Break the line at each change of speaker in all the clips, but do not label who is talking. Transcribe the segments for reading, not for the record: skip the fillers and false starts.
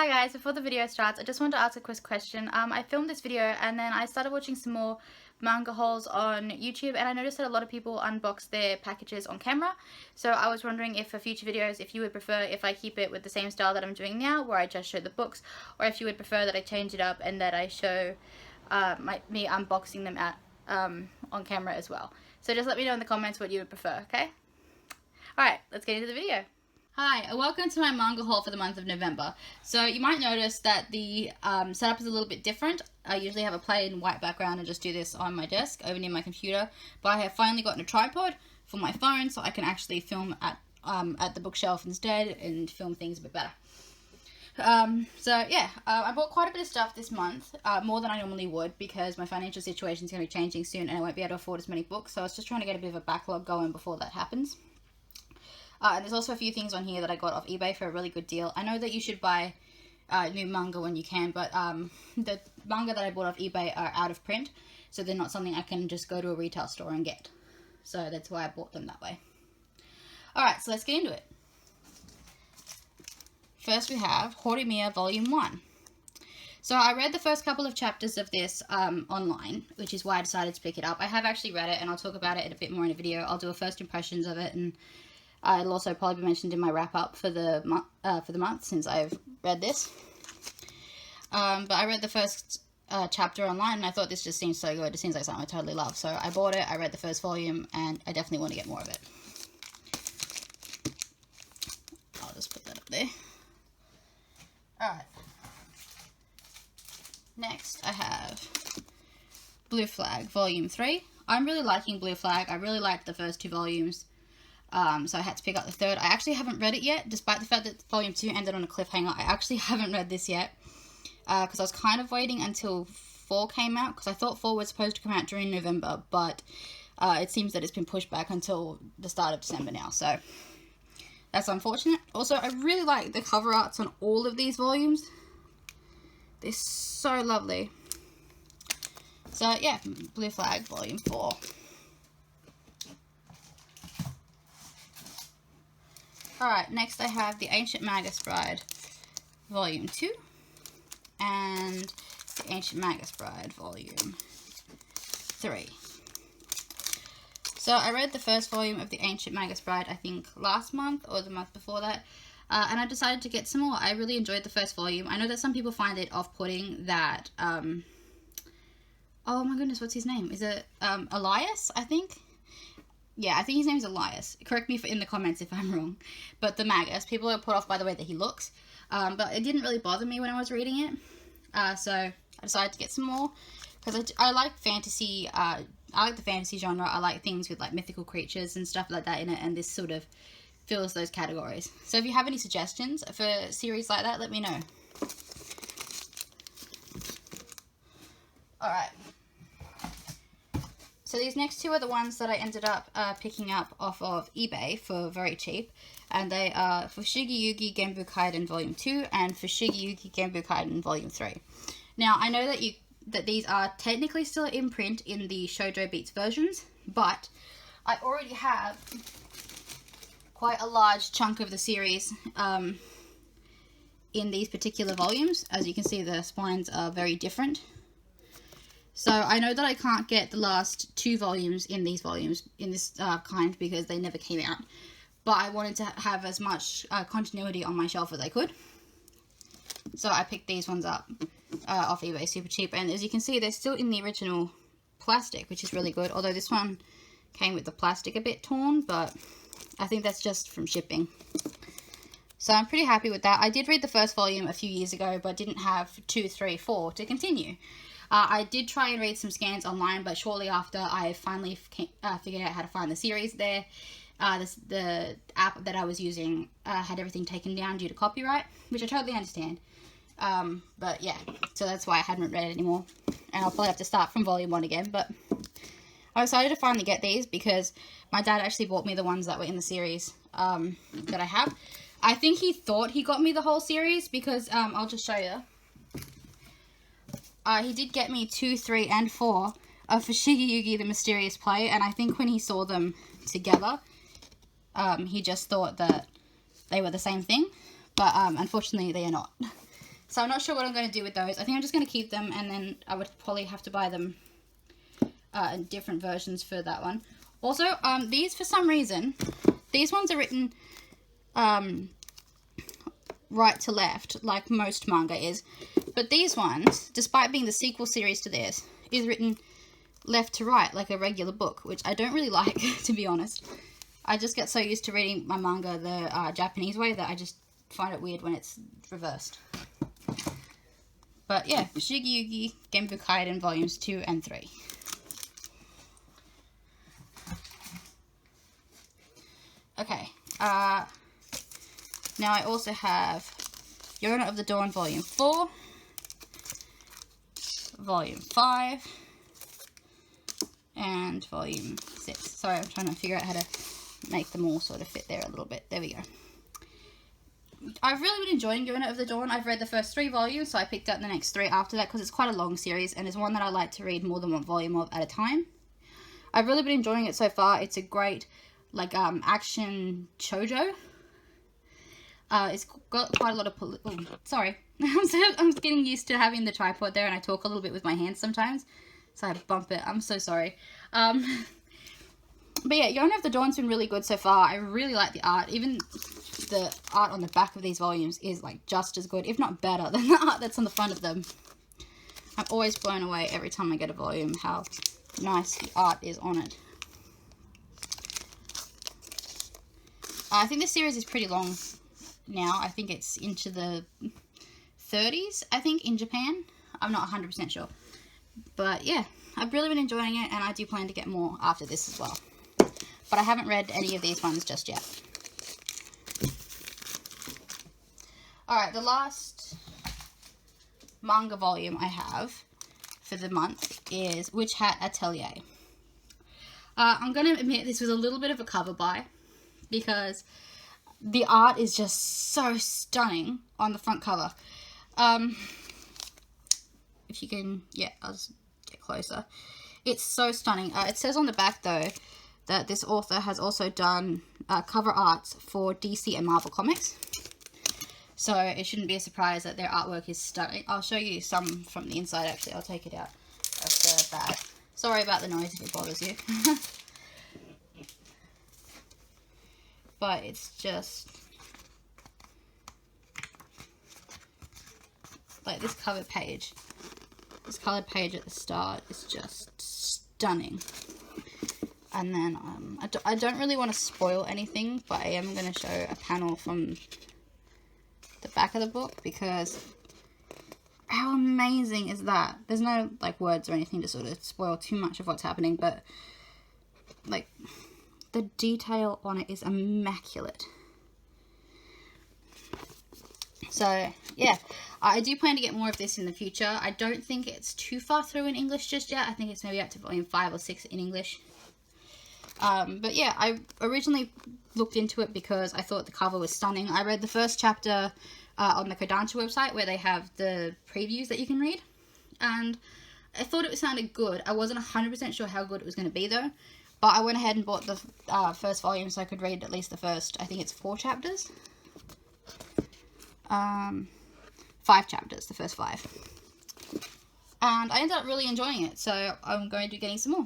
Hi guys, before the video starts, I just wanted to ask a quick question. I filmed this video and then I started watching some more manga hauls on YouTube, and I noticed that a lot of people unbox their packages on camera. So I was wondering if for future videos, if you would prefer if I keep it with the same style that I'm doing now, where I just show the books, or if you would prefer that I change it up and that I show me unboxing them on camera as well. So just let me know in the comments what you would prefer, okay? Alright, let's get into the video. Hi, welcome to my manga haul for the month of November. So you might notice that the setup is a little bit different. I usually have a plain white background and just do this on my desk over near my computer. But I have finally gotten a tripod for my phone so I can actually film at the bookshelf instead and film things a bit better. I bought quite a bit of stuff this month, more than I normally would, because my financial situation is going to be changing soon and I won't be able to afford as many books. So I was just trying to get a bit of a backlog going before that happens. And there's also a few things on here that I got off eBay for a really good deal. I know that you should buy new manga when you can, but the manga that I bought off eBay are out of print, so they're not something I can just go to a retail store and get. So that's why I bought them that way. Alright, so let's get into it. First we have Horimiya Volume 1. So I read the first couple of chapters of this online, which is why I decided to pick it up. I have actually read it, and I'll talk about it a bit more in a video. I'll do a first impressions of it, and it'll also probably be mentioned in my wrap-up for the month, since I've read this. But I read the first chapter online, and I thought this just seems so good. It seems like something I totally love. So I bought it, I read the first volume, and I definitely want to get more of it. I'll just put that up there. Alright. Next, I have Blue Flag, Volume 3. I'm really liking Blue Flag. I really liked the first two volumes. So I had to pick up the third. I actually haven't read it yet, despite the fact that Volume 2 ended on a cliffhanger. I actually haven't read this yet, because I was kind of waiting until 4 came out, because I thought 4 was supposed to come out during November, but it seems that it's been pushed back until the start of December now, so that's unfortunate. Also, I really like the cover arts on all of these volumes. They're so lovely. So yeah, Blue Flag Volume 4. Alright, next I have The Ancient Magus Bride, Volume 2, and The Ancient Magus Bride, Volume 3. So I read the first volume of The Ancient Magus Bride, I think, last month, or the month before that, and I decided to get some more. I really enjoyed the first volume. I know that some people find it off-putting that, oh my goodness, what's his name? Is it, Elias, I think? Yeah, I think his name's Elias. Correct me in the comments if I'm wrong. But the Magus, people are put off by the way that he looks. But it didn't really bother me when I was reading it. So I decided to get some more. Because I like fantasy. I like the fantasy genre. I like things with like mythical creatures and stuff like that in it. And this sort of fills those categories. So if you have any suggestions for a series like that, let me know. Alright. So these next two are the ones that I ended up picking up off of eBay for very cheap. And they are Sugary Yugi Genbu Kaiden Volume 2 and Sugary Yugi Genbu Kaiden Volume 3. Now, I know that these are technically still in print in the Shoujo Beats versions, but I already have quite a large chunk of the series in these particular volumes. As you can see, the spines are very different. So I know that I can't get the last 2 volumes in these volumes, in this kind, because they never came out. But I wanted to have as much continuity on my shelf as I could. So I picked these ones up off eBay super cheap. And as you can see, they're still in the original plastic, which is really good. Although this one came with the plastic a bit torn, but I think that's just from shipping. So I'm pretty happy with that. I did read the first volume a few years ago, but didn't have 2, 3, 4 to continue. I did try and read some scans online, but shortly after I finally figured out how to find the series there, the app that I was using had everything taken down due to copyright, which I totally understand. But yeah, so that's why I hadn't read it anymore. And I'll probably have to start from volume 1 again, but I decided to finally get these because my dad actually bought me the ones that were in the series that I have. I think he thought he got me the whole series because, I'll just show you. He did get me 2, 3, and 4 of Sugary Yugi the Mysterious Play, and I think when he saw them together, he just thought that they were the same thing, but unfortunately they are not. So I'm not sure what I'm going to do with those. I think I'm just going to keep them, and then I would probably have to buy them in different versions for that one. Also, these, for some reason, these ones are written right to left, like most manga is. But these ones, despite being the sequel series to this, is written left to right, like a regular book, which I don't really like, to be honest. I just get so used to reading my manga the Japanese way that I just find it weird when it's reversed. But yeah, Sugary Yugi Genbu Kaiden Volumes 2 and 3. Okay, now I also have Yona of the Dawn Volume 4, Volume 5, and Volume 6. Sorry, I'm trying to figure out how to make them all sort of fit there a little bit. There we go. I've really been enjoying Yona of the Dawn. I've read the first 3 volumes, so I picked up the next 3 after that because it's quite a long series and it's one that I like to read more than one volume of at a time. I've really been enjoying it so far. It's a great, like, action shoujo. It's got quite a lot of sorry. I'm getting used to having the tripod there and I talk a little bit with my hands sometimes. So I bump it. I'm so sorry. But yeah, Yona of the Dawn's been really good so far. I really like the art. Even the art on the back of these volumes is like just as good, if not better, than the art that's on the front of them. I'm always blown away every time I get a volume how nice the art is on it. I think this series is pretty long now. I think it's into the 30s, I think, in Japan. I'm not 100% sure. But yeah, I've really been enjoying it, and I do plan to get more after this as well. But I haven't read any of these ones just yet. Alright, the last manga volume I have for the month is Hat Atelier. I'm going to admit this was a little bit of a cover buy because the art is just so stunning on the front cover. If you can, yeah, I'll just get closer. It's so stunning. It says on the back, though, that this author has also done cover arts for DC and Marvel Comics. So it shouldn't be a surprise that their artwork is stunning. I'll show you some from the inside, actually. I'll take it out of the bag. Sorry about the noise if it bothers you. But it's just like this cover page. This coloured page at the start is just stunning. And then I don't really want to spoil anything, but I am going to show a panel from the back of the book because how amazing is that? There's no like words or anything to sort of spoil too much of what's happening, but like the detail on it is immaculate. So yeah, I do plan to get more of this in the future. I don't think it's too far through in English just yet. I think it's maybe up to volume 5 or 6 in English. But yeah, I originally looked into it because I thought the cover was stunning. I read the first chapter on the Kodansha website where they have the previews that you can read. And I thought it sounded good. I wasn't 100% sure how good it was going to be though. But I went ahead and bought the first volume so I could read at least the first, I think it's 4 chapters. 5 chapters, the first 5. And I ended up really enjoying it, so I'm going to be getting some more.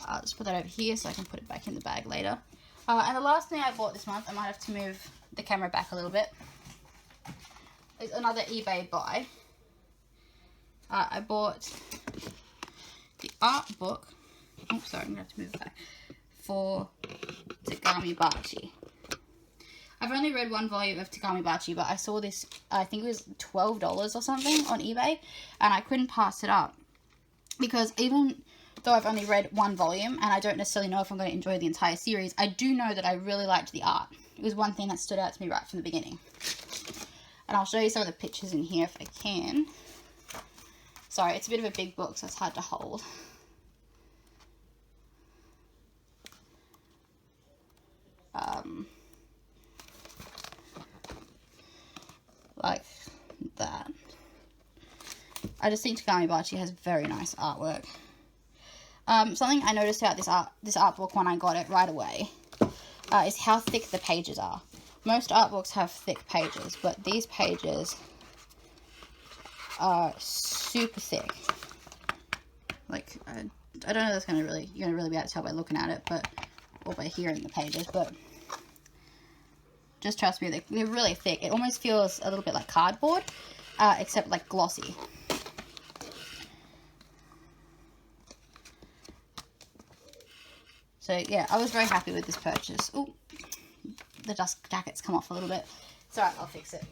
I'll just put that over here so I can put it back in the bag later. And the last thing I bought this month, I might have to move the camera back a little bit, is another eBay buy. I bought the art book, oh sorry, I'm going to have to move it back, for Takami Bachi. I've only read 1 volume of Takami Bachi, but I saw this, I think it was $12 or something on eBay, and I couldn't pass it up. Because even though I've only read 1 volume, and I don't necessarily know if I'm going to enjoy the entire series, I do know that I really liked the art. It was one thing that stood out to me right from the beginning. And I'll show you some of the pictures in here if I can. Sorry, it's a bit of a big book, so it's hard to hold. Like that. I just think Takami Bachi has very nice artwork. Something I noticed about this art book when I got it right away is how thick the pages are. most art books have thick pages, but these pages are super thick. Like, I don't know if that's you're gonna really be able to tell by looking at it, but, or by hearing the pages, but just trust me, they're really thick. It almost feels a little bit like cardboard, except like glossy. So yeah, I was very happy with this purchase. Oh, the dust jackets come off a little bit. It's alright, I'll fix it.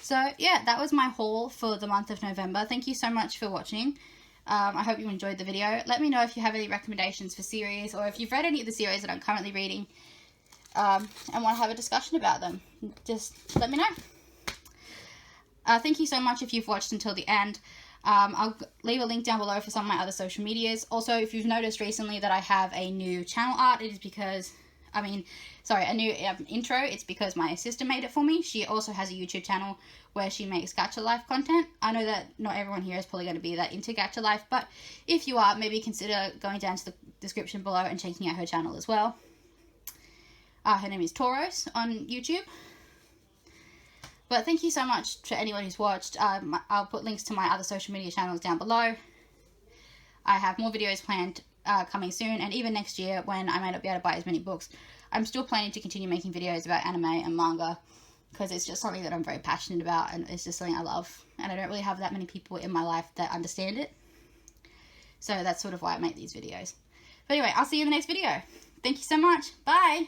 So yeah, that was my haul for the month of November. Thank you so much for watching. I hope you enjoyed the video. Let me know if you have any recommendations for series, or if you've read any of the series that I'm currently reading, and want to have a discussion about them. Just let me know. Thank you so much if you've watched until the end. I'll leave a link down below for some of my other social medias. Also, if you've noticed recently that I have a new channel art, it is because, a new intro, it's because my sister made it for me. She also has a YouTube channel where she makes gacha life content. I know that not everyone here is probably going to be that into gacha life, but if you are, maybe consider going down to the description below and checking out her channel as well. Her name is Tauros on YouTube. But thank you so much to anyone who's watched. I'll put links to my other social media channels down below. I have more videos planned coming soon, and even next year when I may not be able to buy as many books, I'm still planning to continue making videos about anime and manga, because it's just something that I'm very passionate about, and it's just something I love, and I don't really have that many people in my life that understand it. So that's sort of why I make these videos. But anyway, I'll see you in the next video. Thank you so much. Bye!